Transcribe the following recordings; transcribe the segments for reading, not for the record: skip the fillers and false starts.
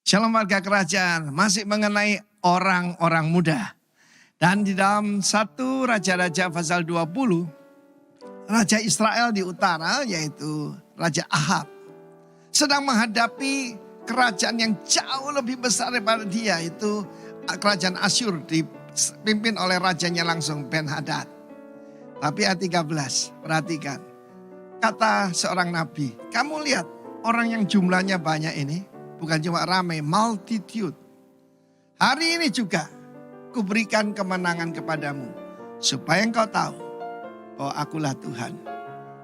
Shalom warga kerajaan, masih mengenai orang-orang muda. Dan di dalam 1 Raja-Raja pasal 20, Raja Israel di utara yaitu Raja Ahab sedang menghadapi kerajaan yang jauh lebih besar daripada dia, itu kerajaan Asyur dipimpin oleh rajanya langsung Ben-Hadad. Tapi ayat 13, perhatikan. Kata seorang nabi, kamu lihat orang yang jumlahnya banyak ini, bukan cuma ramai, multitude. Hari ini juga kuberikan kemenangan kepadamu, supaya engkau tahu bahwa akulah Tuhan.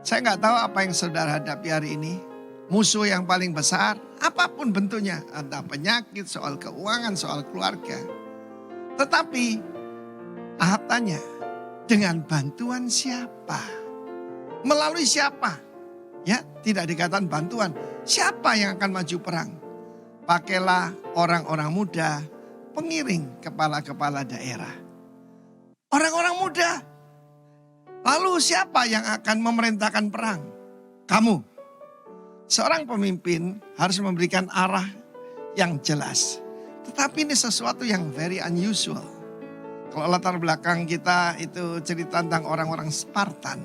Saya nggak tahu apa yang saudara hadapi hari ini. Musuh yang paling besar, apapun bentuknya. Entah penyakit, soal keuangan, soal keluarga. Tetapi Ahab tanya, dengan bantuan siapa? Melalui siapa? Ya, tidak dikatakan bantuan. Siapa yang akan maju perang? Pakailah orang-orang muda, pengiring kepala-kepala daerah. Orang-orang muda. Lalu siapa yang akan memerintahkan perang? Kamu. Seorang pemimpin harus memberikan arah yang jelas. Tetapi ini sesuatu yang very unusual. Kalau latar belakang kita itu cerita tentang orang-orang Spartan.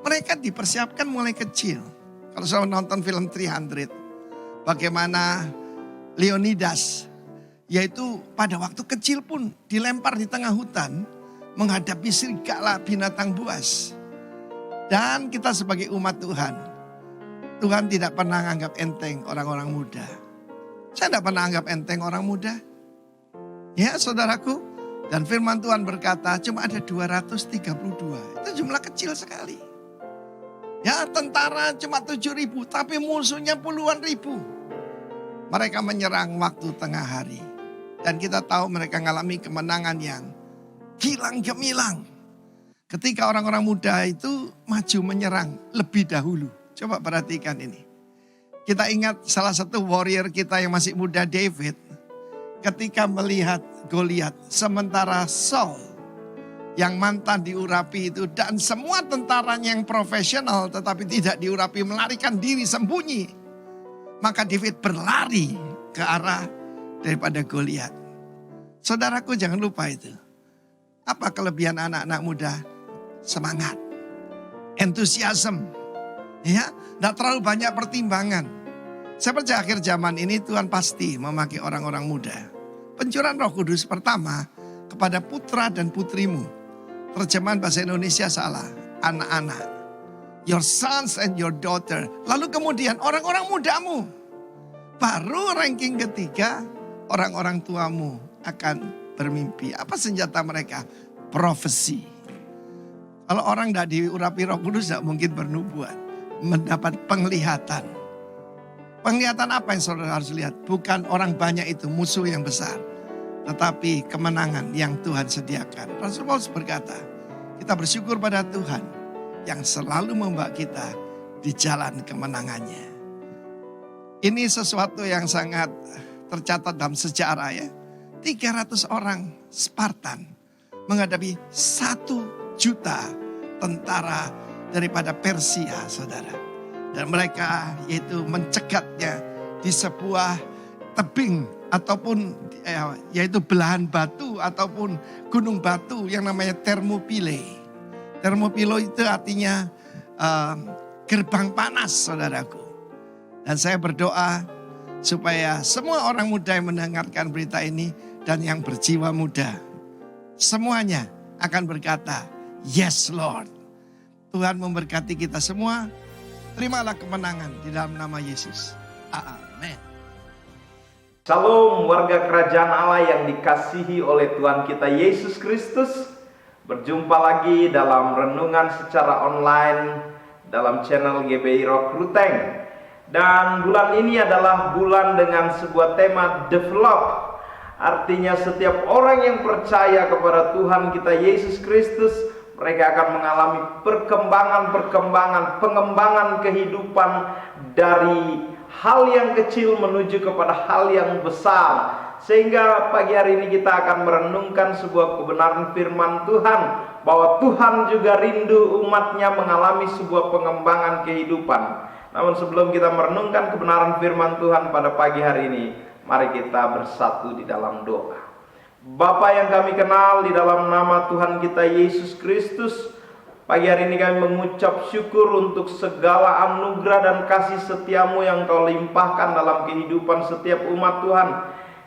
Mereka dipersiapkan mulai kecil. Kalau saya nonton film 300, bagaimana Leonidas, yaitu pada waktu kecil pun dilempar di tengah hutan menghadapi serigala binatang buas. Dan kita sebagai umat Tuhan, Tuhan tidak pernah anggap enteng orang-orang muda. Saya tidak pernah anggap enteng orang muda. Ya saudaraku, dan firman Tuhan berkata cuma ada 232, itu jumlah kecil sekali. Ya tentara cuma 7.000, tapi musuhnya puluhan ribu. Mereka menyerang waktu tengah hari. Dan kita tahu mereka mengalami kemenangan yang gilang gemilang. Ketika orang-orang muda itu maju menyerang lebih dahulu. Coba perhatikan ini. Kita ingat salah satu warrior kita yang masih muda, David. Ketika melihat Goliat, sementara Saul yang mantan diurapi itu dan semua tentaranya yang profesional tetapi tidak diurapi melarikan diri sembunyi. Maka David berlari ke arah daripada Goliat. Saudaraku jangan lupa itu. Apa kelebihan anak-anak muda? Semangat. Entusiasme. Ya, tidak terlalu banyak pertimbangan. Saya percaya akhir zaman ini Tuhan pasti memakai orang-orang muda. Pencurahan Roh Kudus pertama kepada putra dan putrimu. Terjemahan bahasa Indonesia salah. Anak-anak. Your sons and your daughter. Lalu kemudian orang-orang mudamu. Baru ranking ketiga, orang-orang tuamu akan bermimpi. Apa senjata mereka? Profesi. Kalau orang tidak diurapi Roh Kudus tidak mungkin bernubuat. Mendapat penglihatan. Penglihatan apa yang saudara harus lihat? Bukan orang banyak itu musuh yang besar. Tetapi kemenangan yang Tuhan sediakan. Rasul Paulus berkata, kita bersyukur pada Tuhan yang selalu membawa kita di jalan kemenangannya. Ini sesuatu yang sangat tercatat dalam sejarah ya. 300 orang Spartan menghadapi 1 juta tentara daripada Persia, saudara. Dan mereka yaitu mencegatnya di sebuah tebing ataupun yaitu belahan batu ataupun gunung batu yang namanya Thermopylae. Thermopylae itu artinya gerbang panas, saudaraku. Dan saya berdoa supaya semua orang muda yang mendengarkan berita ini dan yang berjiwa muda, semuanya akan berkata, yes Lord. Tuhan memberkati kita semua. Terimalah kemenangan di dalam nama Yesus. Amin. Shalom warga kerajaan Allah yang dikasihi oleh Tuhan kita Yesus Kristus. Berjumpa lagi dalam renungan secara online dalam channel GBI Rock Ruteng. Dan bulan ini adalah bulan dengan sebuah tema develop. Artinya setiap orang yang percaya kepada Tuhan kita Yesus Kristus, mereka akan mengalami pengembangan kehidupan dari hal yang kecil menuju kepada hal yang besar. Sehingga pagi hari ini kita akan merenungkan sebuah kebenaran firman Tuhan, bahwa Tuhan juga rindu umatnya mengalami sebuah pengembangan kehidupan. Namun sebelum kita merenungkan kebenaran firman Tuhan pada pagi hari ini, Mari kita bersatu di dalam doa. Bapa yang kami kenal, di dalam nama Tuhan kita Yesus Kristus, pagi hari ini kami mengucap syukur untuk segala anugerah dan kasih setiamu yang Kau limpahkan dalam kehidupan setiap umat Tuhan.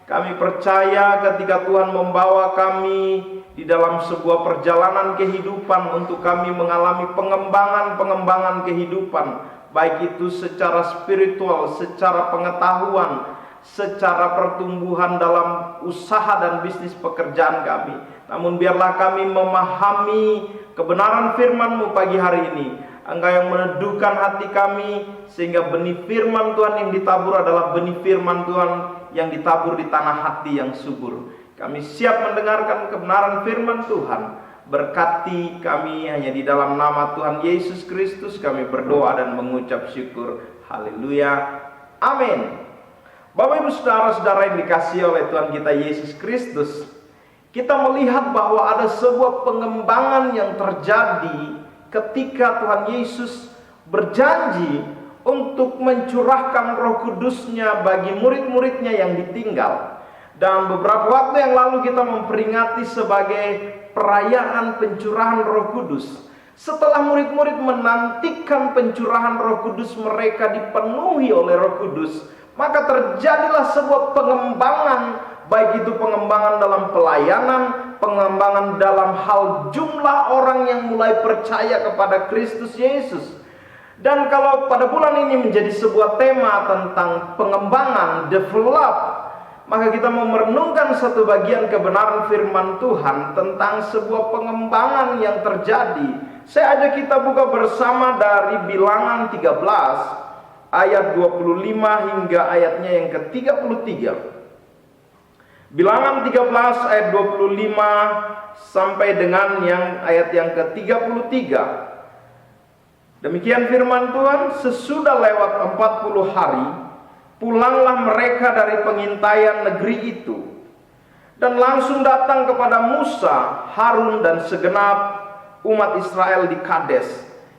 Kami percaya ketika Tuhan membawa kami di dalam sebuah perjalanan kehidupan untuk kami mengalami pengembangan kehidupan, baik itu secara spiritual, secara pengetahuan, secara pertumbuhan dalam usaha dan bisnis pekerjaan kami. Namun biarlah kami memahami kebenaran firman-Mu pagi hari ini. Engkau yang meneduhkan hati kami, sehingga benih firman Tuhan yang ditabur adalah benih firman Tuhan yang ditabur di tanah hati yang subur. Kami siap mendengarkan kebenaran firman Tuhan. Berkati kami hanya di dalam nama Tuhan Yesus Kristus kami berdoa dan mengucap syukur. Haleluya. Amin. Bapak Ibu saudara-saudara yang dikasihi oleh Tuhan kita Yesus Kristus, kita melihat bahwa ada sebuah pengembangan yang terjadi ketika Tuhan Yesus berjanji untuk mencurahkan Roh Kudus-Nya bagi murid-muridnya yang ditinggal. Dan beberapa waktu yang lalu kita memperingati sebagai perayaan pencurahan Roh Kudus. Setelah murid-murid menantikan pencurahan Roh Kudus, mereka dipenuhi oleh Roh Kudus, maka terjadilah sebuah pengembangan, baik itu pengembangan dalam pelayanan, pengembangan dalam hal jumlah orang yang mulai percaya kepada Kristus Yesus. Dan kalau pada bulan ini menjadi sebuah tema tentang pengembangan, develop, maka kita mau merenungkan satu bagian kebenaran firman Tuhan tentang sebuah pengembangan yang terjadi. Saya ajak kita buka bersama dari Bilangan 13 ayat 25 hingga ayatnya yang ke-33. Bilangan 13 ayat 25 sampai dengan ayat yang ke-33. Demikian firman Tuhan, sesudah lewat 40 hari, pulanglah mereka dari pengintaian negeri itu, dan langsung datang kepada Musa, Harun dan segenap umat Israel di Kades,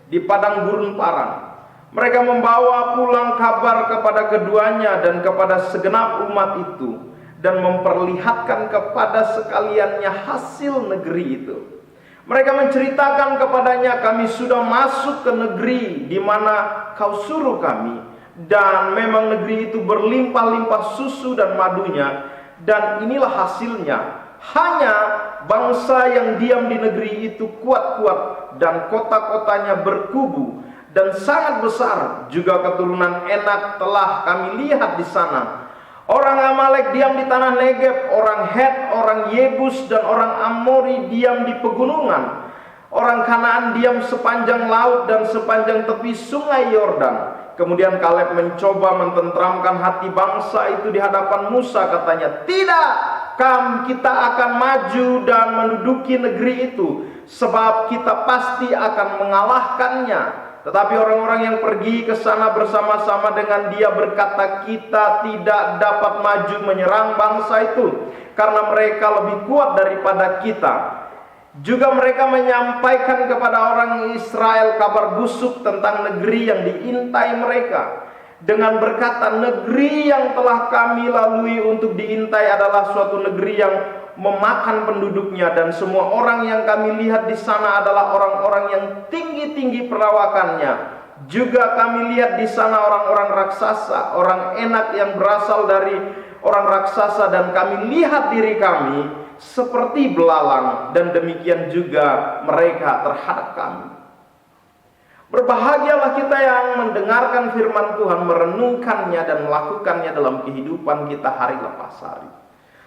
di padang gurun Paran. Mereka membawa pulang kabar kepada keduanya dan kepada segenap umat itu, dan memperlihatkan kepada sekaliannya hasil negeri itu. Mereka menceritakan kepadanya, kami sudah masuk ke negeri di mana kau suruh kami, dan memang negeri itu berlimpah-limpah susu dan madunya, dan inilah hasilnya. Hanya bangsa yang diam di negeri itu kuat-kuat, dan kota-kotanya berkubu dan sangat besar. Juga keturunan Enak telah kami lihat di sana. Orang Amalek diam di tanah Negeb, orang Het, orang Yebus, dan orang Amori diam di pegunungan. Orang Kanaan diam sepanjang laut dan sepanjang tepi sungai Yordan. Kemudian Kaleb mencoba mententramkan hati bangsa itu di hadapan Musa. Katanya, tidak, kita akan maju dan menduduki negeri itu, sebab kita pasti akan mengalahkannya. Tetapi orang-orang yang pergi ke sana bersama-sama dengan dia berkata, kita tidak dapat maju menyerang bangsa itu, karena mereka lebih kuat daripada kita. Juga mereka menyampaikan kepada orang Israel kabar busuk tentang negeri yang diintai mereka, dengan berkata, negeri yang telah kami lalui untuk diintai adalah suatu negeri yang memakan penduduknya, dan semua orang yang kami lihat di sana adalah orang-orang yang tinggi-tinggi perawakannya. Juga kami lihat di sana orang-orang raksasa, orang Enak yang berasal dari orang raksasa, dan kami lihat diri kami seperti belalang, dan demikian juga mereka terhadap kami. Berbahagialah kita yang mendengarkan firman Tuhan, merenungkannya dan melakukannya dalam kehidupan kita hari lepas hari.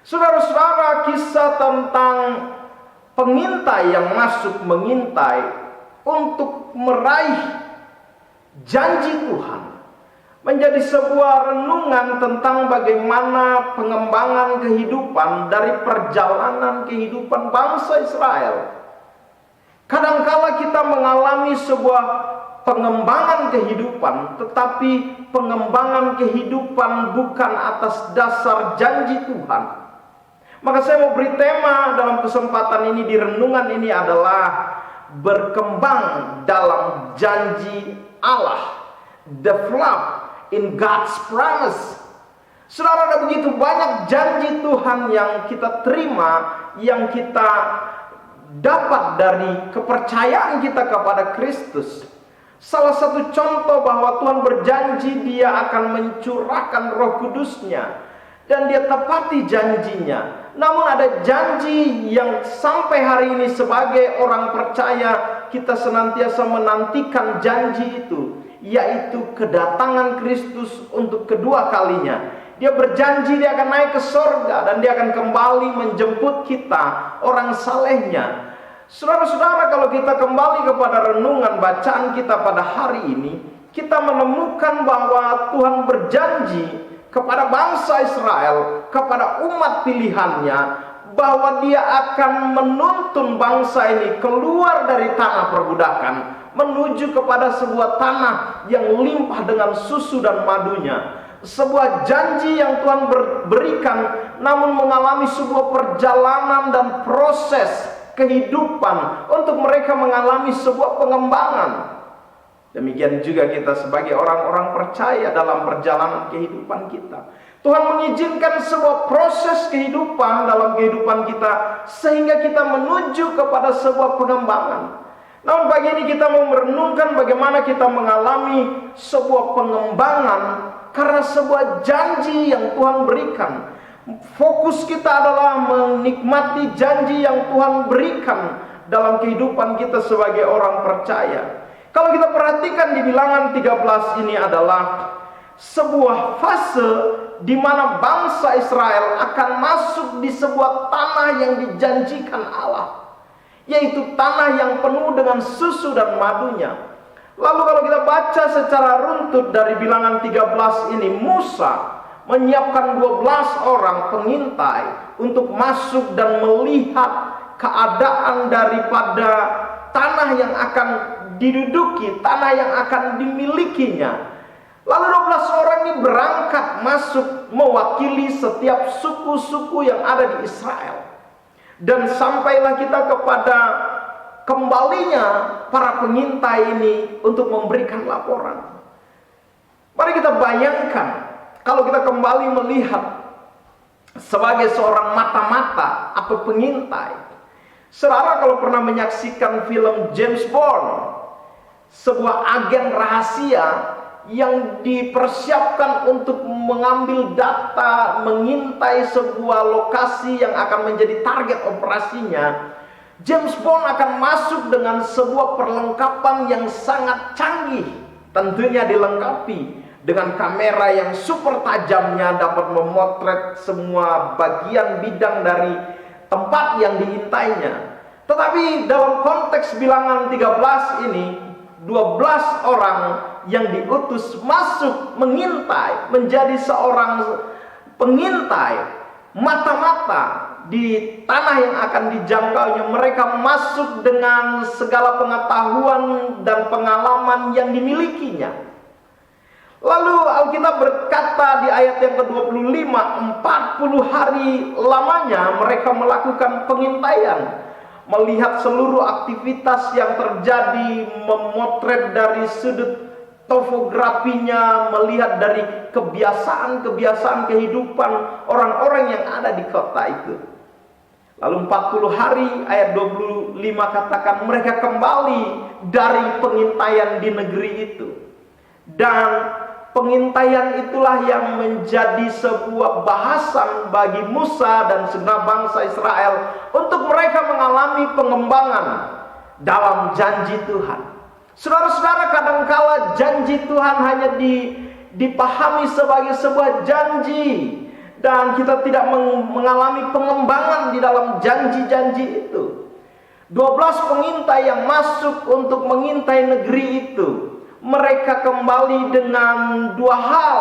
Saudara-saudara, kisah tentang pengintai yang masuk mengintai untuk meraih janji Tuhan menjadi sebuah renungan tentang bagaimana pengembangan kehidupan dari perjalanan kehidupan bangsa Israel. Kadangkala kita mengalami sebuah pengembangan kehidupan, tetapi pengembangan kehidupan bukan atas dasar janji Tuhan. Maka saya mau beri tema dalam kesempatan ini, di renungan ini adalah berkembang dalam janji Allah. Develop in God's promise. Saudara, ada begitu banyak janji Tuhan yang kita terima, yang kita dapat dari kepercayaan kita kepada Kristus. Salah satu contoh bahwa Tuhan berjanji Dia akan mencurahkan Roh Kudus-Nya, dan Dia tepati janjinya. Namun ada janji yang sampai hari ini sebagai orang percaya kita senantiasa menantikan janji itu, yaitu kedatangan Kristus untuk kedua kalinya. Dia berjanji Dia akan naik ke sorga dan Dia akan kembali menjemput kita, orang salehnya. Saudara-saudara, kalau kita kembali kepada renungan bacaan kita pada hari ini, kita menemukan bahwa Tuhan berjanji kepada bangsa Israel, kepada umat pilihannya, bahwa Dia akan menuntun bangsa ini keluar dari tanah perbudakan, menuju kepada sebuah tanah yang limpah dengan susu dan madunya. Sebuah janji yang Tuhan berikan, namun mengalami sebuah perjalanan dan proses kehidupan untuk mereka mengalami sebuah pengembangan. Demikian juga kita sebagai orang-orang percaya dalam perjalanan kehidupan kita. Tuhan mengizinkan sebuah proses kehidupan dalam kehidupan kita, sehingga kita menuju kepada sebuah pengembangan. Namun pagi ini kita mau merenungkan bagaimana kita mengalami sebuah pengembangan karena sebuah janji yang Tuhan berikan. Fokus kita adalah menikmati janji yang Tuhan berikan dalam kehidupan kita sebagai orang percaya. Kalau kita perhatikan di Bilangan 13 ini adalah sebuah fase di mana bangsa Israel akan masuk di sebuah tanah yang dijanjikan Allah, yaitu tanah yang penuh dengan susu dan madunya. Lalu kalau kita baca secara runtut dari Bilangan 13 ini, Musa menyiapkan 12 orang pengintai untuk masuk dan melihat keadaan daripada tanah yang akan diduduki, tanah yang akan dimilikinya. Lalu 12 orang ini berangkat masuk mewakili setiap suku-suku yang ada di Israel. Dan sampailah kita kepada kembalinya para pengintai ini untuk memberikan laporan. Mari kita bayangkan, kalau kita kembali melihat sebagai seorang mata-mata atau pengintai. Saudara kalau pernah menyaksikan film James Bond, sebuah agen rahasia yang dipersiapkan untuk mengambil data, mengintai sebuah lokasi yang akan menjadi target operasinya, James Bond akan masuk dengan sebuah perlengkapan yang sangat canggih. Tentunya dilengkapi dengan kamera yang super tajamnya, dapat memotret semua bagian bidang dari tempat yang diintainya. Tetapi dalam konteks Bilangan 13 ini, 12 orang yang diutus masuk mengintai, menjadi seorang pengintai mata-mata di tanah yang akan dijangkaunya. Mereka masuk dengan segala pengetahuan dan pengalaman yang dimilikinya. Lalu Alkitab berkata di ayat yang ke-25, 40 hari lamanya mereka melakukan pengintaian, melihat seluruh aktivitas yang terjadi, memotret dari sudut topografinya, melihat dari kebiasaan-kebiasaan kehidupan orang-orang yang ada di kota itu. Lalu 40 hari, ayat 25 katakan mereka kembali dari pengintaian di negeri itu. Dan pengintaian itulah yang menjadi sebuah bahasan bagi Musa dan segenap bangsa Israel untuk mereka mengalami pengembangan dalam janji Tuhan. Saudara-saudara, kadangkala janji Tuhan hanya dipahami sebagai sebuah janji, dan kita tidak mengalami pengembangan di dalam janji-janji itu. 12 pengintai yang masuk untuk mengintai negeri itu, mereka kembali dengan dua hal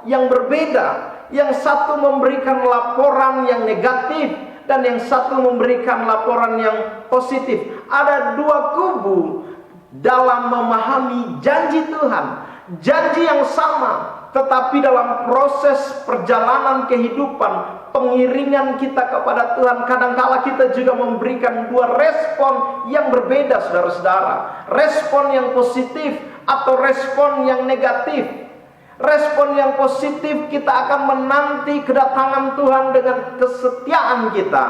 yang berbeda. Yang satu memberikan laporan yang negatif, dan yang satu memberikan laporan yang positif. Ada dua kubu dalam memahami janji Tuhan. Janji yang sama, tetapi dalam proses perjalanan kehidupan, pengiringan kita kepada Tuhan, kadangkala kita juga memberikan dua respon yang berbeda, saudara-saudara. Respon yang positif atau respon yang negatif. Respon yang positif, kita akan menanti kedatangan Tuhan dengan kesetiaan kita,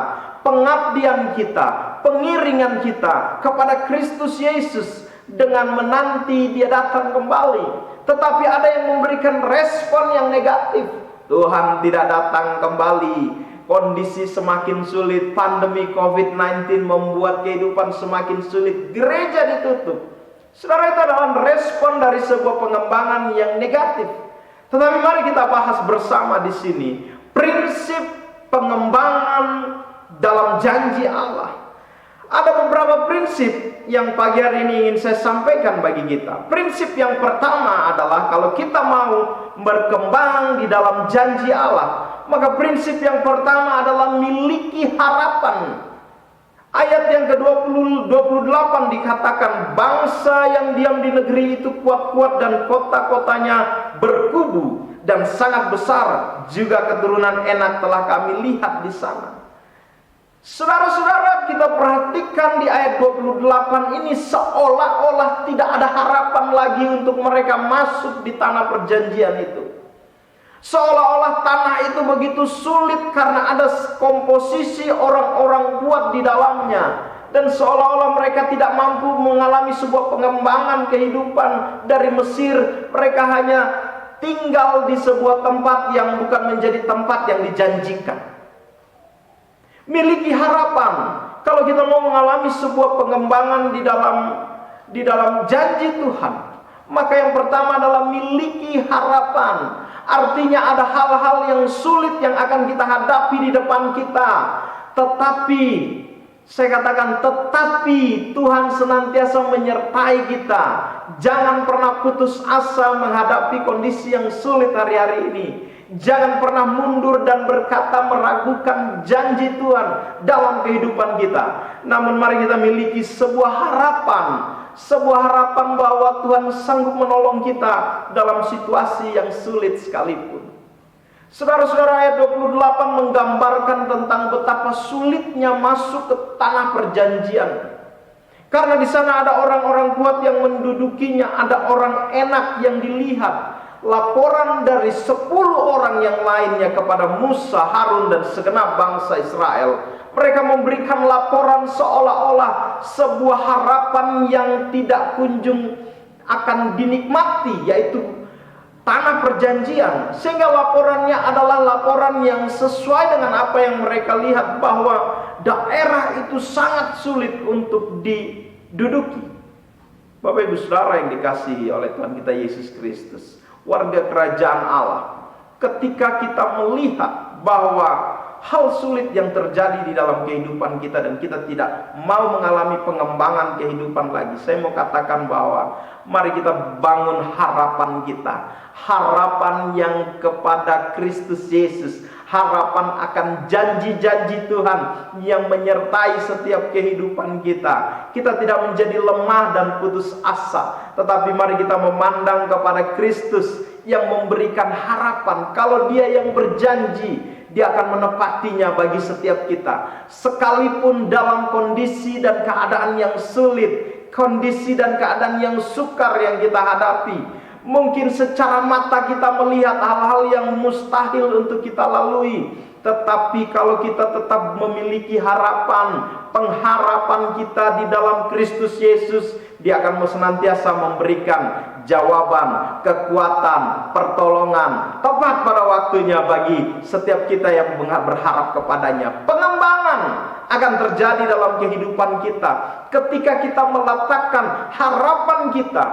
pengabdian kita, pengiringan kita kepada Kristus Yesus dengan menanti Dia datang kembali. Tetapi ada yang memberikan respon yang negatif. Tuhan tidak datang kembali, kondisi semakin sulit, pandemi COVID-19 membuat kehidupan semakin sulit, gereja ditutup. Saudara, itu adalah respon dari sebuah pengembangan yang negatif. Tetapi mari kita bahas bersama di sini prinsip pengembangan dalam janji Allah. Ada beberapa prinsip yang pagi hari ini ingin saya sampaikan bagi kita. Prinsip yang pertama adalah kalau kita mau berkembang di dalam janji Allah, maka prinsip yang pertama adalah miliki harapan. Ayat yang ke-28 dikatakan, bangsa yang diam di negeri itu kuat-kuat dan kota-kotanya berkubu dan sangat besar, juga keturunan Enak telah kami lihat di sana. Saudara-saudara, kita perhatikan di ayat 28 ini seolah-olah tidak ada harapan lagi untuk mereka masuk di tanah perjanjian itu. Seolah-olah tanah itu begitu sulit karena ada komposisi orang-orang kuat di dalamnya. Dan seolah-olah mereka tidak mampu mengalami sebuah pengembangan kehidupan dari Mesir. Mereka hanya tinggal di sebuah tempat yang bukan menjadi tempat yang dijanjikan. Miliki harapan. Kalau kita mau mengalami sebuah pengembangan di dalam janji Tuhan, maka yang pertama adalah miliki harapan. Artinya ada hal-hal yang sulit yang akan kita hadapi di depan kita. Tetapi, saya katakan tetapi Tuhan senantiasa menyertai kita. Jangan pernah putus asa menghadapi kondisi yang sulit hari-hari ini. Jangan pernah mundur dan berkata meragukan janji Tuhan dalam kehidupan kita. Namun mari kita miliki sebuah harapan. Sebuah harapan bahwa Tuhan sanggup menolong kita dalam situasi yang sulit sekalipun. Saudara-saudara, ayat 28 menggambarkan tentang betapa sulitnya masuk ke tanah perjanjian. Karena di sana ada orang-orang kuat yang mendudukinya, ada orang Enak yang dilihat. Laporan dari 10 orang yang lainnya kepada Musa, Harun dan segenap bangsa Israel. Mereka memberikan laporan seolah-olah sebuah harapan yang tidak kunjung akan dinikmati, yaitu tanah perjanjian. Sehingga laporannya adalah laporan yang sesuai dengan apa yang mereka lihat, bahwa daerah itu sangat sulit untuk diduduki. Bapak Ibu Saudara yang dikasihi oleh Tuhan kita Yesus Kristus, warga kerajaan Allah, ketika kita melihat bahwa hal sulit yang terjadi di dalam kehidupan kita dan kita tidak mau mengalami pengembangan kehidupan lagi, saya mau katakan bahwa mari kita bangun harapan kita. Harapan yang kepada Kristus Yesus, harapan akan janji-janji Tuhan yang menyertai setiap kehidupan kita. Kita tidak menjadi lemah dan putus asa, tetapi mari kita memandang kepada Kristus yang memberikan harapan. Kalau Dia yang berjanji, Dia akan menepatinya bagi setiap kita. Sekalipun dalam kondisi dan keadaan yang sulit, kondisi dan keadaan yang sukar yang kita hadapi, mungkin secara mata kita melihat hal-hal yang mustahil untuk kita lalui. Tetapi kalau kita tetap memiliki harapan, pengharapan kita di dalam Kristus Yesus, Dia akan senantiasa memberikan jawaban, kekuatan, pertolongan tepat pada waktunya bagi setiap kita yang berharap kepadanya. Pengembangan akan terjadi dalam kehidupan kita ketika kita meletakkan harapan kita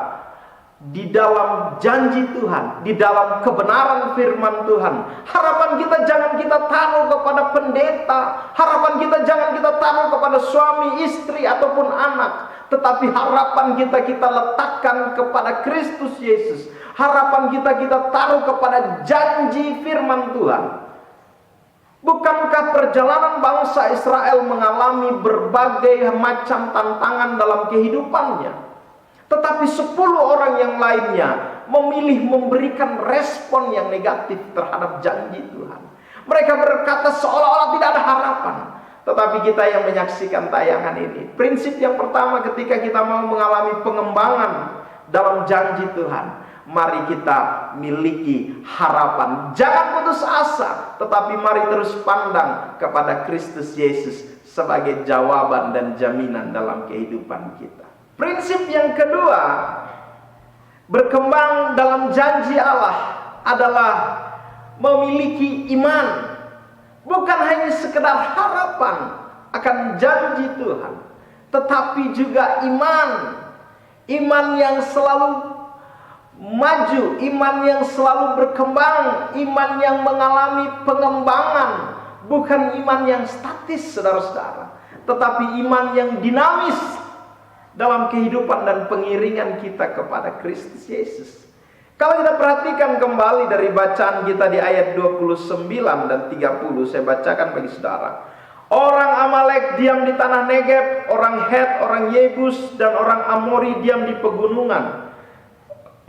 di dalam janji Tuhan, di dalam kebenaran firman Tuhan. Harapan kita jangan kita taruh kepada pendeta, harapan kita jangan kita taruh kepada suami, istri ataupun anak, tetapi harapan kita letakkan kepada Kristus Yesus. Harapan kita taruh kepada janji firman Tuhan. Bukankah perjalanan bangsa Israel mengalami berbagai macam tantangan dalam kehidupannya? Tetapi 10 orang yang lainnya memilih memberikan respon yang negatif terhadap janji Tuhan. Mereka berkata seolah-olah tidak ada harapan. Tetapi kita yang menyaksikan tayangan ini, prinsip yang pertama ketika kita mau mengalami pengembangan dalam janji Tuhan, Mari kita miliki harapan. Jangan putus asa, tetapi mari terus pandang kepada Kristus Yesus sebagai jawaban dan jaminan dalam kehidupan kita. Prinsip yang kedua, berkembang dalam janji Allah adalah memiliki iman. Bukan hanya sekedar harapan akan janji Tuhan, tetapi juga iman. Iman yang selalu maju, iman yang selalu berkembang, iman yang mengalami pengembangan. Bukan iman yang statis, saudara-saudara, tetapi iman yang dinamis dalam kehidupan dan pengiringan kita kepada Kristus Yesus. Kalau kita perhatikan kembali dari bacaan kita di ayat 29 dan 30, saya bacakan bagi saudara. Orang Amalek diam di tanah Negeb, orang Het, orang Yebus, dan orang Amori diam di pegunungan.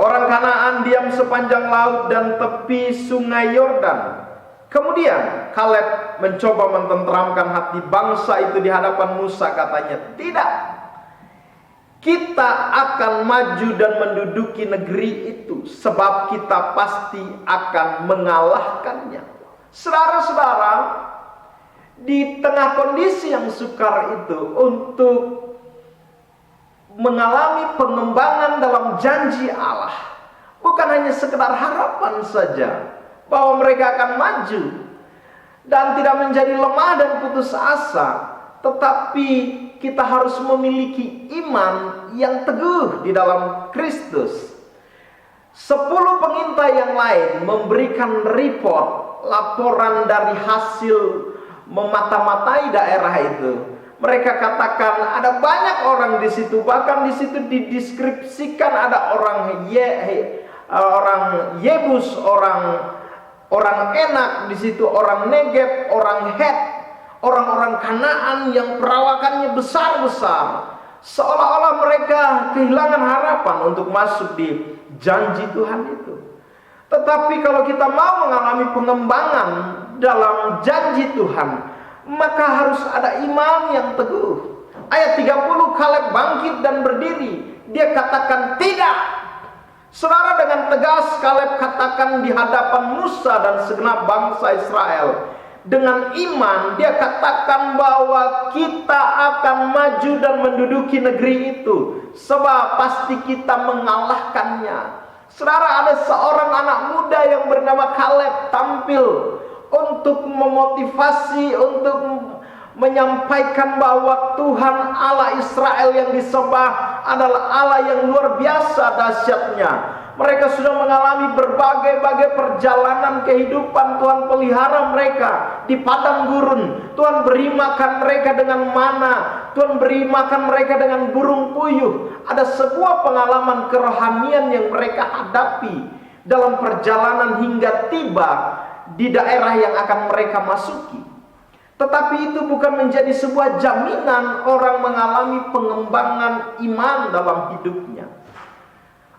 Orang Kanaan diam sepanjang laut dan tepi sungai Yordan. Kemudian Kaleb mencoba mententeramkan hati bangsa itu di hadapan Musa, katanya, tidak, kita akan maju dan menduduki negeri itu, sebab kita pasti akan mengalahkannya. Saudara-saudara, di tengah kondisi yang sukar itu, untuk mengalami pengembangan dalam janji Allah, bukan hanya sekedar harapan saja bahwa mereka akan maju dan tidak menjadi lemah dan putus asa, tetapi kita harus memiliki iman yang teguh di dalam Kristus. 10 pengintai yang lain memberikan laporan dari hasil memata-matai daerah itu. Mereka katakan ada banyak orang di situ, bahkan di situ dideskripsikan ada orang Yebus, orang Enak di situ, orang Negeb, orang Het, orang-orang Kanaan yang perawakannya besar-besar. Seolah-olah mereka kehilangan harapan untuk masuk di janji Tuhan itu. Tetapi kalau kita mau mengalami pengembangan dalam janji Tuhan, maka harus ada iman yang teguh. Ayat 30, Kaleb bangkit dan berdiri. Dia katakan tidak. Saudara, dengan tegas Kaleb katakan di hadapan Musa dan segenap bangsa Israel. Dengan iman dia katakan bahwa kita akan maju dan menduduki negeri itu, sebab pasti kita mengalahkannya. Saudara, ada seorang anak muda yang bernama Kaleb tampil untuk memotivasi, untuk menyampaikan bahwa Tuhan Allah Israel yang disembah adalah Allah yang luar biasa dahsyatnya. Mereka sudah mengalami berbagai perjalanan kehidupan. Tuhan pelihara mereka di padang gurun. Tuhan beri makan mereka dengan mana. Tuhan beri makan mereka dengan burung puyuh. Ada sebuah pengalaman kerohanian yang mereka hadapi dalam perjalanan hingga tiba di daerah yang akan mereka masuki. Tetapi itu bukan menjadi sebuah jaminan orang mengalami pengembangan iman dalam hidupnya.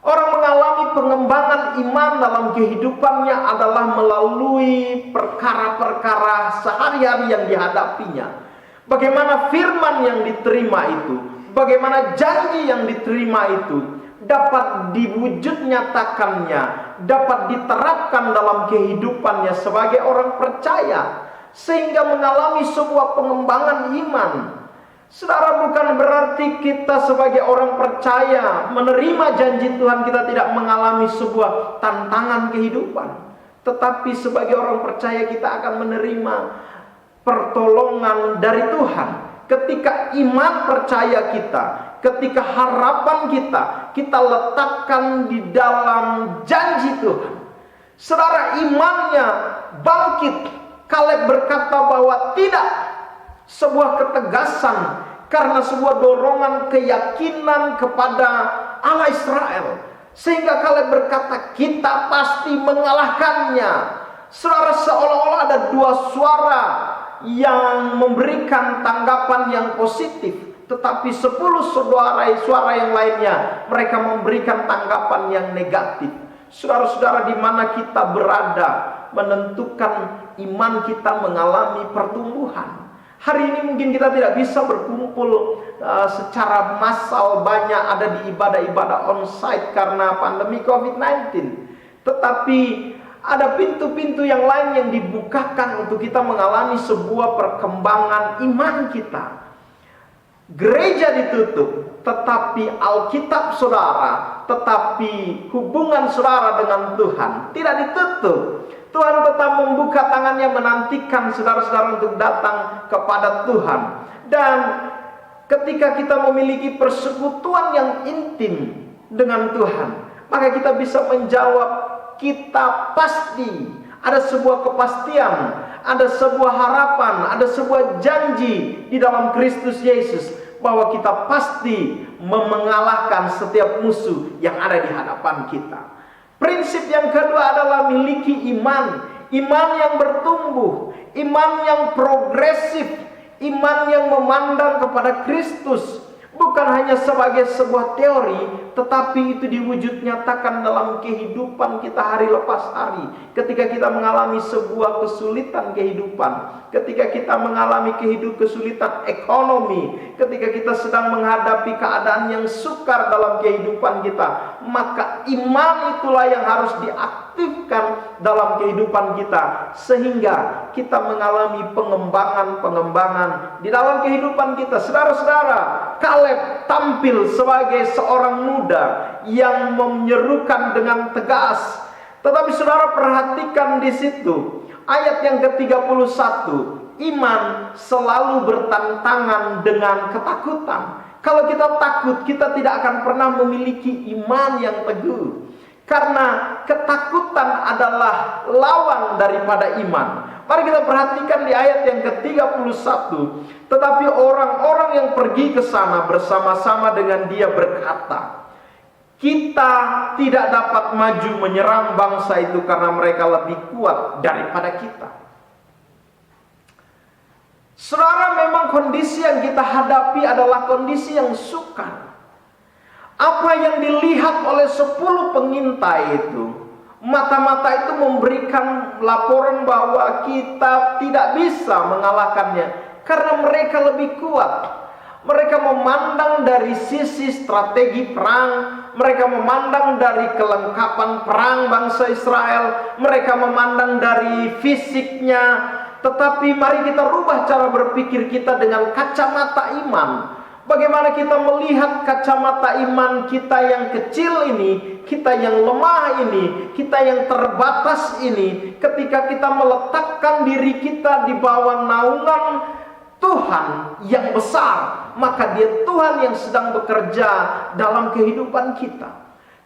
Orang mengalami pengembangan iman dalam kehidupannya adalah melalui perkara-perkara sehari-hari yang dihadapinya. Bagaimana firman yang diterima itu, bagaimana janji yang diterima itu dapat diwujud nyatakannya, dapat diterapkan dalam kehidupannya sebagai orang percaya, sehingga mengalami sebuah pengembangan iman. Saudara, bukan berarti kita sebagai orang percaya menerima janji Tuhan kita tidak mengalami sebuah tantangan kehidupan. Tetapi sebagai orang percaya kita akan menerima pertolongan dari Tuhan. Ketika iman percaya kita, ketika harapan kita letakkan di dalam janji Tuhan. Saudara, imannya bangkit. Kaleb berkata bahwa tidak, sebuah ketegasan karena sebuah dorongan keyakinan kepada Allah Israel, sehingga Kaleb berkata kita pasti mengalahkannya. Saudara, seolah-olah ada dua suara yang memberikan tanggapan yang positif, tetapi 10 suara yang lainnya mereka memberikan tanggapan yang negatif. Saudara-saudara, di mana kita berada menentukan iman kita mengalami pertumbuhan Hari ini mungkin kita tidak bisa berkumpul secara massal banyak ada di ibadah-ibadah onsite karena pandemi COVID-19. Tetapi ada pintu-pintu yang lain yang dibukakan untuk kita mengalami sebuah perkembangan iman kita. Gereja ditutup, tetapi Alkitab saudara, tetapi hubungan saudara dengan Tuhan tidak ditutup. Tuhan tetap membuka tangannya menantikan saudara-saudara untuk datang kepada Tuhan. Dan ketika kita memiliki persekutuan yang intim dengan Tuhan, maka kita bisa menjawab, kita pasti ada sebuah kepastian, ada sebuah harapan, ada sebuah janji di dalam Kristus Yesus bahwa kita pasti mengalahkan setiap musuh yang ada di hadapan kita. Prinsip yang kedua adalah miliki iman. Iman yang bertumbuh, iman yang progresif, iman yang memandang kepada Kristus. Bukan hanya sebagai sebuah teori, tetapi itu diwujud nyatakan dalam kehidupan kita hari lepas hari. Ketika kita mengalami sebuah kesulitan kehidupan, ketika kita mengalami kesulitan ekonomi, ketika kita sedang menghadapi keadaan yang sukar dalam kehidupan kita, maka iman itulah yang harus diaktifkan dalam kehidupan kita, sehingga kita mengalami pengembangan di dalam kehidupan kita. Saudara-saudara, Kaleb tampil sebagai seorang muda yang menyerukan dengan tegas. Tetapi saudara perhatikan di situ ayat yang ke-31, iman selalu bertentangan dengan ketakutan. Kalau kita takut, kita tidak akan pernah memiliki iman yang teguh. Karena ketakutan adalah lawan daripada iman. Mari kita perhatikan di ayat yang ke-31. Tetapi orang-orang yang pergi ke sana bersama-sama dengan dia berkata, kita tidak dapat maju menyerang bangsa itu karena mereka lebih kuat daripada kita. Saudara, memang kondisi yang kita hadapi adalah kondisi yang sukar. Apa yang dilihat oleh 10 pengintai itu, mata-mata itu memberikan laporan bahwa kita tidak bisa mengalahkannya karena mereka lebih kuat. Mereka memandang dari sisi strategi perang, mereka memandang dari kelengkapan perang bangsa Israel, mereka memandang dari fisiknya. Tetapi mari kita rubah cara berpikir kita dengan kacamata iman. Bagaimana kita melihat kacamata iman kita yang kecil ini, kita yang lemah ini, kita yang terbatas ini, ketika kita meletakkan diri kita di bawah naungan Tuhan yang besar, maka dia Tuhan yang sedang bekerja dalam kehidupan kita.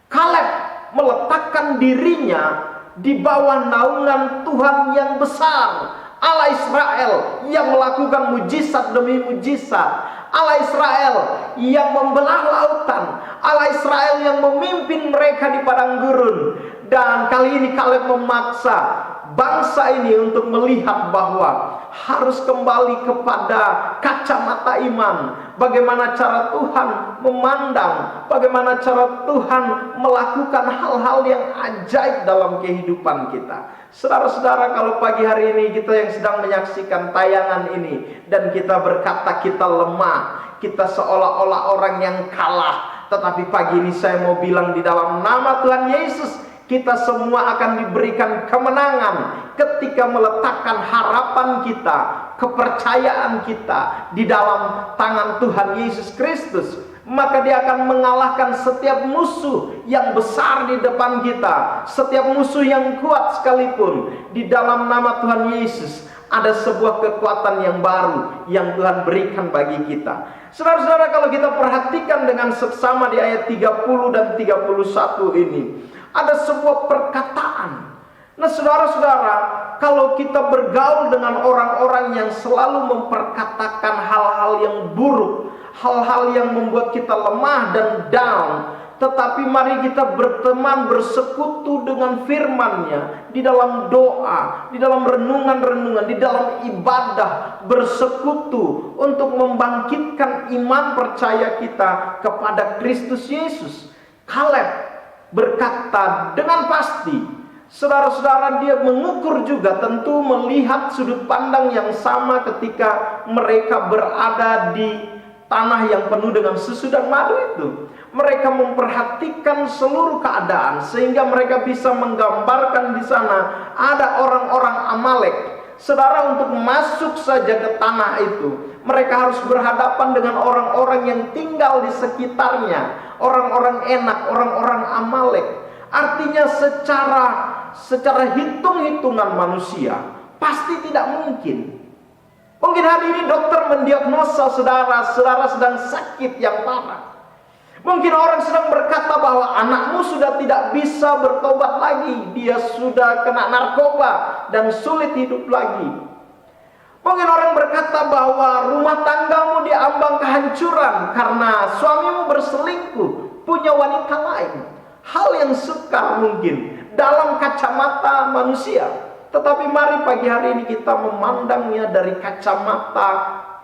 Kaleb meletakkan dirinya di bawah naungan Tuhan yang besar, Allah Israel yang melakukan mujizat demi mujizat, Allah Israel yang membelah lautan, Allah Israel yang memimpin mereka di padang gurun. Dan kali ini Kaleb memaksa bangsa ini untuk melihat bahwa harus kembali kepada kacamata iman. Bagaimana cara Tuhan memandang, bagaimana cara Tuhan melakukan hal-hal yang ajaib dalam kehidupan kita. Saudara-saudara, kalau pagi hari ini kita yang sedang menyaksikan tayangan ini dan kita berkata kita lemah, kita seolah-olah orang yang kalah, tetapi pagi ini saya mau bilang di dalam nama Tuhan Yesus, kita semua akan diberikan kemenangan ketika meletakkan harapan kita, kepercayaan kita di dalam tangan Tuhan Yesus Kristus. Maka dia akan mengalahkan setiap musuh yang besar di depan kita, setiap musuh yang kuat sekalipun. Di dalam nama Tuhan Yesus ada sebuah kekuatan yang baru yang Tuhan berikan bagi kita. Saudara-saudara, kalau kita perhatikan dengan seksama di ayat 30 dan 31 ini, ada sebuah perkataan. Nah, saudara-saudara, kalau kita bergaul dengan orang-orang yang selalu memperkatakan hal-hal yang buruk, hal-hal yang membuat kita lemah dan down, tetapi mari kita berteman, bersekutu dengan firman-Nya, di dalam doa, di dalam renungan-renungan, di dalam ibadah, bersekutu untuk membangkitkan iman percaya kita kepada Kristus Yesus. Kaleb berkata dengan pasti, Saudara-saudara, dia mengukur juga, tentu melihat sudut pandang yang sama ketika mereka berada di tanah yang penuh dengan susu dan madu itu. Mereka memperhatikan seluruh keadaan sehingga mereka bisa menggambarkan di sana ada orang-orang Amalek. Saudara, untuk masuk saja ke tanah itu, mereka harus berhadapan dengan orang-orang yang tinggal di sekitarnya, orang-orang enak, orang-orang Amalek. Artinya secara hitung-hitungan manusia pasti tidak mungkin. Mungkin hari ini dokter mendiagnosa saudara sedang sakit yang parah. Mungkin orang sedang berkata bahwa anakmu sudah tidak bisa bertobat lagi, dia sudah kena narkoba dan sulit hidup lagi. Mungkin orang berkata bahwa rumah tanggamu diambang kehancuran karena suamimu berselingkuh, punya wanita lain. Hal yang sukar mungkin dalam kacamata manusia. Tetapi mari pagi hari ini kita memandangnya dari kacamata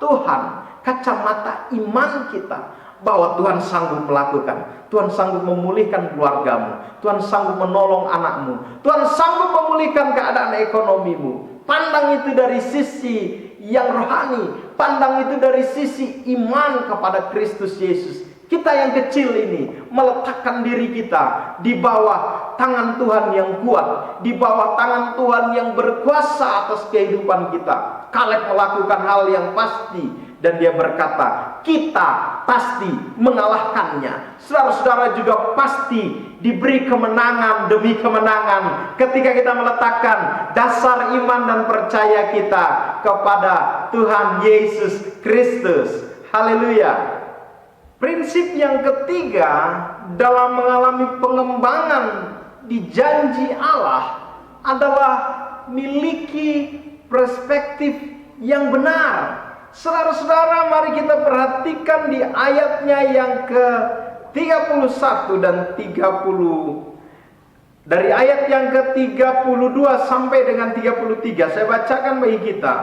Tuhan, kacamata iman kita, bahwa Tuhan sanggup melakukan. Tuhan sanggup memulihkan keluargamu, Tuhan sanggup menolong anakmu, Tuhan sanggup memulihkan keadaan ekonomimu. Pandang itu dari sisi yang rohani, pandang itu dari sisi iman kepada Kristus Yesus. Kita yang kecil ini meletakkan diri kita di bawah tangan Tuhan yang kuat, di bawah tangan Tuhan yang berkuasa atas kehidupan kita. Kaleb melakukan hal yang pasti dan dia berkata, kita pasti mengalahkannya. Saudara-saudara juga pasti diberi kemenangan demi kemenangan ketika kita meletakkan dasar iman dan percaya kita kepada Tuhan Yesus Kristus. Haleluya. Prinsip yang ketiga dalam mengalami pengembangan di janji Allah adalah miliki perspektif yang benar. Saudara-saudara, mari kita perhatikan di ayatnya yang ke-31 dan 30. Dari ayat yang ke-32 sampai dengan 33, saya bacakan bagi kita.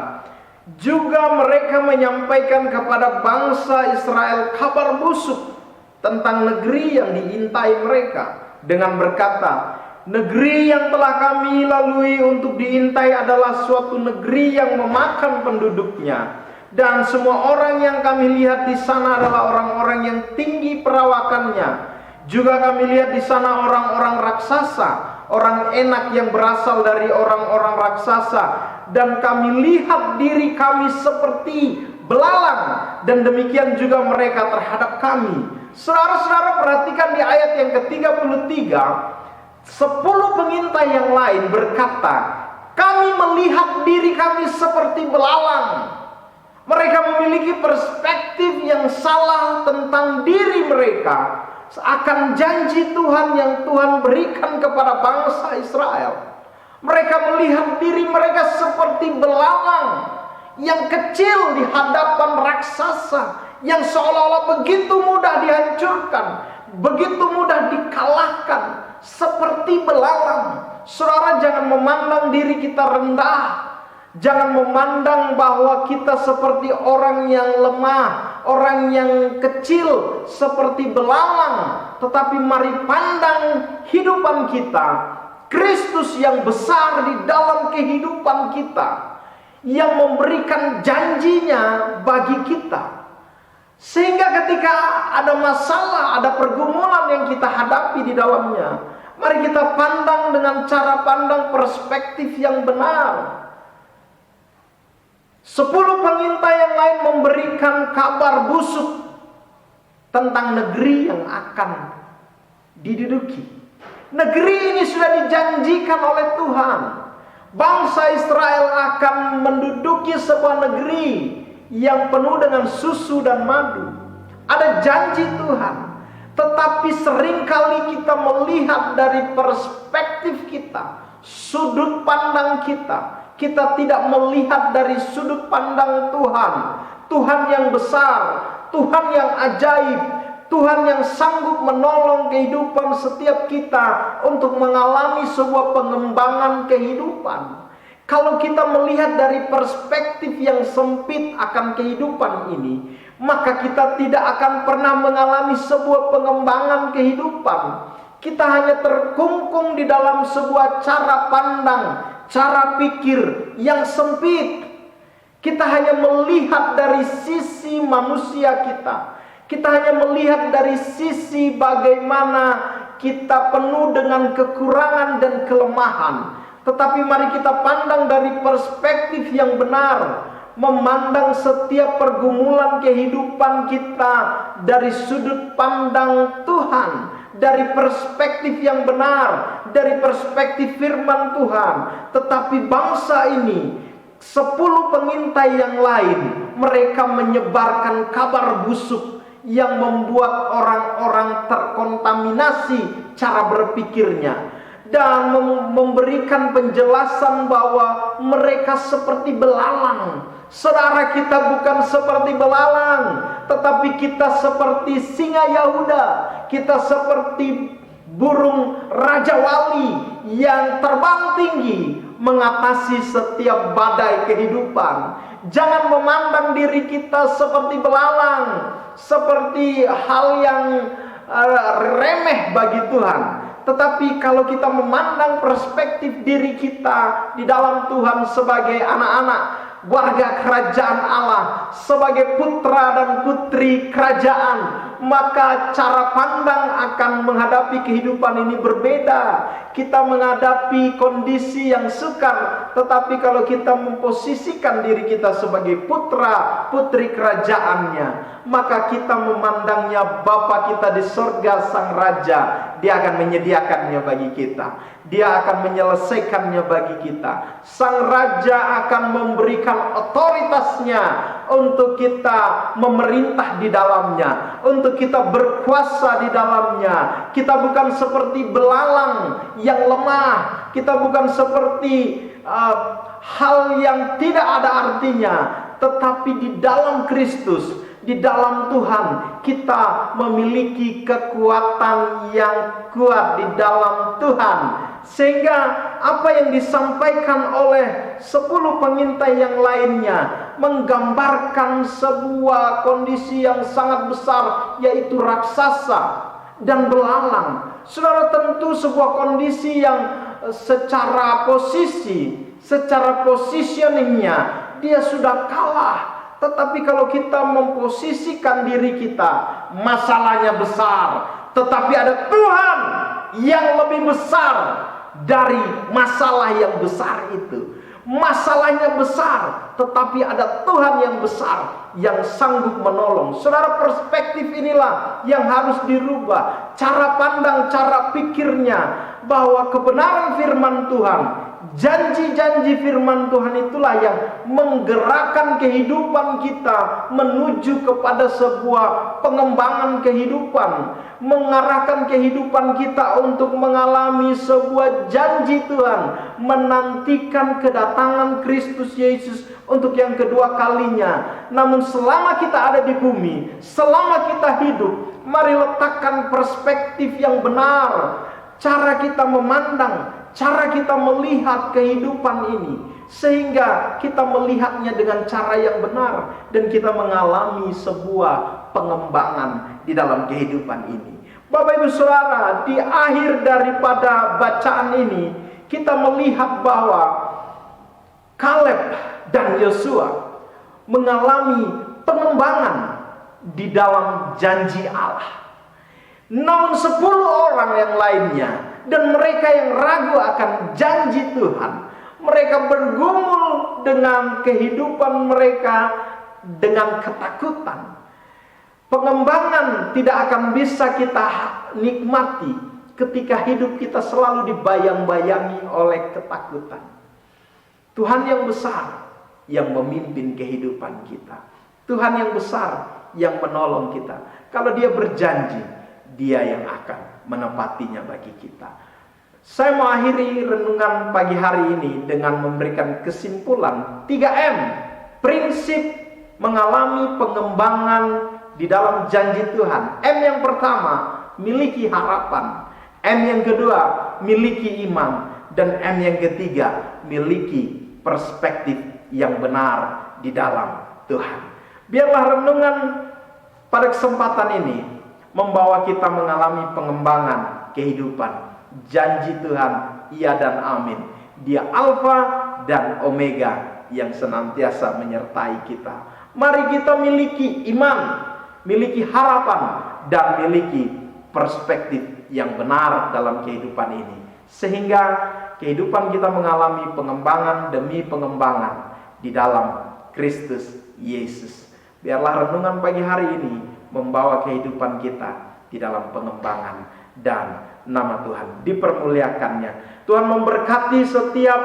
Juga mereka menyampaikan kepada bangsa Israel kabar busuk tentang negeri yang diintai mereka dengan berkata, negeri yang telah kami lalui untuk diintai adalah suatu negeri yang memakan penduduknya, dan semua orang yang kami lihat di sana adalah orang-orang yang tinggi perawakannya. Juga kami lihat di sana orang-orang raksasa, orang enak yang berasal dari orang-orang raksasa, dan kami lihat diri kami seperti belalang, dan demikian juga mereka terhadap kami. Saudara-saudara, perhatikan di ayat yang ke-33, 10 pengintai yang lain berkata, kami melihat diri kami seperti belalang. Mereka memiliki perspektif yang salah tentang diri mereka akan janji Tuhan yang Tuhan berikan kepada bangsa Israel. Mereka melihat diri mereka seperti belalang yang kecil di hadapan raksasa, yang seolah-olah begitu mudah dihancurkan, begitu mudah dikalahkan, seperti belalang. Saudara, jangan memandang diri kita rendah. Jangan memandang bahwa kita seperti orang yang lemah, orang yang kecil, seperti belalang. Tetapi mari pandang hidupan kita, Kristus yang besar di dalam kehidupan kita, yang memberikan janjinya bagi kita. Sehingga ketika ada masalah, ada pergumulan yang kita hadapi di dalamnya, mari kita pandang dengan cara pandang perspektif yang benar. 10 pengintai yang lain memberikan kabar busuk tentang negeri yang akan diduduki. Negeri ini sudah dijanjikan oleh Tuhan. Bangsa Israel akan menduduki sebuah negeri yang penuh dengan susu dan madu. Ada janji Tuhan. Tetapi seringkali kita melihat dari perspektif kita, sudut pandang kita. Kita tidak melihat dari sudut pandang Tuhan. Tuhan yang besar, Tuhan yang ajaib, Tuhan yang sanggup menolong kehidupan setiap kita untuk mengalami sebuah pengembangan kehidupan. Kalau kita melihat dari perspektif yang sempit akan kehidupan ini, maka kita tidak akan pernah mengalami sebuah pengembangan kehidupan. Kita hanya terkungkung di dalam sebuah cara pandang, cara pikir yang sempit. Kita hanya melihat dari sisi manusia kita. Kita hanya melihat dari sisi bagaimana kita penuh dengan kekurangan dan kelemahan. Tetapi mari kita pandang dari perspektif yang benar. Memandang setiap pergumulan kehidupan kita dari sudut pandang Tuhan, dari perspektif yang benar, dari perspektif firman Tuhan. Tetapi bangsa ini, 10 pengintai yang lain, mereka menyebarkan kabar busuk yang membuat orang-orang terkontaminasi cara berpikirnya, dan memberikan penjelasan bahwa mereka seperti belalang. Saudara, kita bukan seperti belalang, tetapi kita seperti singa Yahuda. Kita seperti burung Raja Wali yang terbang tinggi mengatasi setiap badai kehidupan. Jangan memandang diri kita seperti belalang, seperti hal yang remeh bagi Tuhan. Tetapi kalau kita memandang perspektif diri kita di dalam Tuhan sebagai anak-anak warga kerajaan Allah, sebagai putra dan putri kerajaan, maka cara pandang akan menghadapi kehidupan ini berbeda. Kita menghadapi kondisi yang sukar, tetapi kalau kita memposisikan diri kita sebagai putra putri kerajaannya, maka kita memandangnya Bapa kita di sorga, Sang Raja. Dia akan menyediakannya bagi kita. Dia akan menyelesaikannya bagi kita. Sang Raja akan memberikan otoritasnya untuk kita memerintah di dalamnya, untuk kita berkuasa di dalamnya. Kita bukan seperti belalang yang lemah. Kita bukan seperti hal yang tidak ada artinya. Tetapi di dalam Kristus, di dalam Tuhan, kita memiliki kekuatan yang kuat di dalam Tuhan. Sehingga apa yang disampaikan oleh 10 pengintai yang lainnya menggambarkan sebuah kondisi yang sangat besar, yaitu raksasa dan belalang. Saudara, tentu sebuah kondisi yang secara posisi, secara positioningnya dia sudah kalah. Tetapi kalau kita memposisikan diri kita, masalahnya besar, tetapi ada Tuhan yang lebih besar dari masalah yang besar itu. Masalahnya besar, tetapi ada Tuhan yang besar yang sanggup menolong. Saudara, perspektif inilah yang harus dirubah. Cara pandang, cara pikirnya, bahwa kebenaran firman Tuhan, janji-janji firman Tuhan itulah yang menggerakkan kehidupan kita menuju kepada sebuah pengembangan kehidupan, mengarahkan kehidupan kita untuk mengalami sebuah janji Tuhan, menantikan kedatangan Kristus Yesus untuk yang kedua kalinya. Namun selama kita ada di bumi, selama kita hidup, mari letakkan perspektif yang benar, cara kita memandang, cara kita melihat kehidupan ini, sehingga kita melihatnya dengan cara yang benar, dan kita mengalami sebuah pengembangan di dalam kehidupan ini. Bapak Ibu Saudara, di akhir daripada bacaan ini, kita melihat bahwa Kaleb dan Yosua mengalami pengembangan di dalam janji Allah. Namun 10 orang yang lainnya, dan mereka yang ragu akan janji Tuhan, mereka bergumul dengan kehidupan mereka dengan ketakutan. Pengembangan tidak akan bisa kita nikmati ketika hidup kita selalu dibayang-bayangi oleh ketakutan. Tuhan yang besar yang memimpin kehidupan kita. Tuhan yang besar yang menolong kita. Kalau Dia berjanji, Dia yang akan menepatinya bagi kita. Saya mau akhiri renungan pagi hari ini dengan memberikan kesimpulan 3M, prinsip mengalami pengembangan di dalam janji Tuhan. M yang pertama, miliki harapan. M yang kedua, miliki iman. Dan M yang ketiga, miliki perspektif yang benar di dalam Tuhan. Biarlah renungan pada kesempatan ini membawa kita mengalami pengembangan kehidupan. Janji Tuhan, iya dan amin. Dia Alfa dan Omega yang senantiasa menyertai kita. Mari kita miliki iman, miliki harapan, dan miliki perspektif yang benar dalam kehidupan ini. Sehingga kehidupan kita mengalami pengembangan demi pengembangan di dalam Kristus Yesus. Biarlah renungan pagi hari ini membawa kehidupan kita di dalam pengembangan, dan nama Tuhan dipermuliakannya. Tuhan memberkati setiap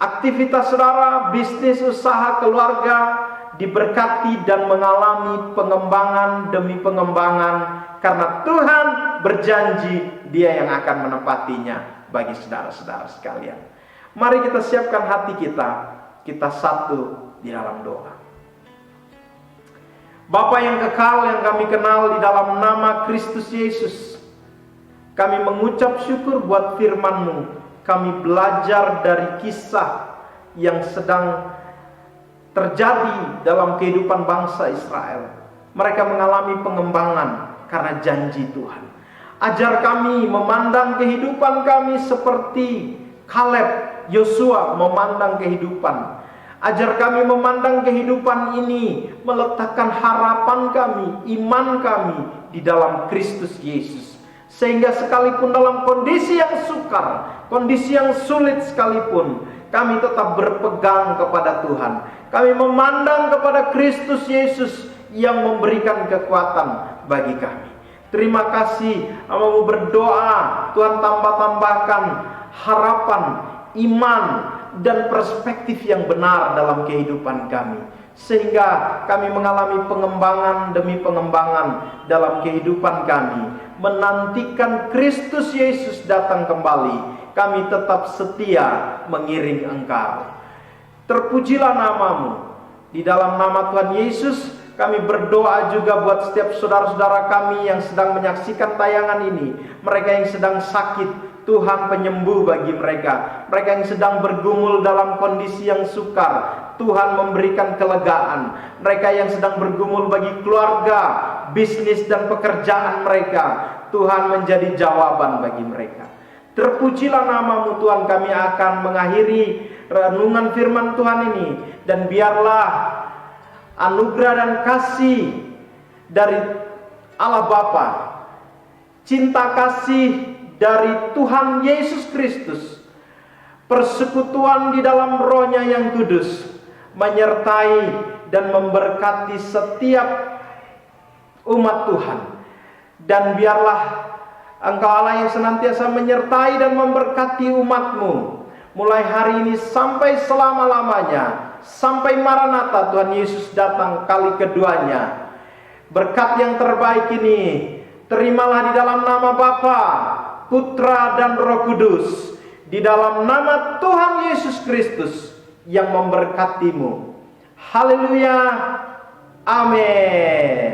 aktivitas saudara, bisnis, usaha, keluarga, diberkati dan mengalami pengembangan demi pengembangan, karena Tuhan berjanji Dia yang akan menepatinya bagi saudara-saudara sekalian. Mari kita siapkan hati kita satu di dalam doa. Bapa yang kekal yang kami kenal, di dalam nama Kristus Yesus, kami mengucap syukur buat firman-Mu. Kami belajar dari kisah yang sedang terjadi dalam kehidupan bangsa Israel. Mereka mengalami pengembangan karena janji Tuhan. Ajar kami memandang kehidupan kami seperti Kaleb, Yosua memandang kehidupan. Ajar kami memandang kehidupan ini, meletakkan harapan kami, iman kami di dalam Kristus Yesus. Sehingga sekalipun dalam kondisi yang sukar, kondisi yang sulit sekalipun, kami tetap berpegang kepada Tuhan. Kami memandang kepada Kristus Yesus yang memberikan kekuatan bagi kami. Terima kasih, hamba-Mu berdoa, Tuhan tambahkan harapan, iman, dan perspektif yang benar dalam kehidupan kami. Sehingga kami mengalami pengembangan demi pengembangan dalam kehidupan kami. Menantikan Kristus Yesus datang kembali, kami tetap setia mengiring Engkau. Terpujilah nama-Mu. Di dalam nama Tuhan Yesus, kami berdoa juga buat setiap saudara-saudara kami yang sedang menyaksikan tayangan ini. Mereka yang sedang sakit, Tuhan penyembuh bagi mereka. Mereka yang sedang bergumul dalam kondisi yang sukar, Tuhan memberikan kelegaan. Mereka yang sedang bergumul bagi keluarga, bisnis dan pekerjaan mereka, Tuhan menjadi jawaban bagi mereka. Terpujilah nama-Mu Tuhan. Kami akan mengakhiri renungan firman Tuhan ini, dan biarlah anugerah dan kasih dari Allah Bapa, cinta kasih dari Tuhan Yesus Kristus, persekutuan di dalam Roh-Nya yang kudus, menyertai dan memberkati setiap umat Tuhan. Dan biarlah Engkau Allah yang senantiasa menyertai dan memberkati umat-Mu, mulai hari ini sampai selama-lamanya, sampai Maranatha Tuhan Yesus datang kali keduanya. Berkat yang terbaik ini terimalah di dalam nama Bapa, Putra dan Roh Kudus, di dalam nama Tuhan Yesus Kristus yang memberkati-Mu. Haleluya. Amin.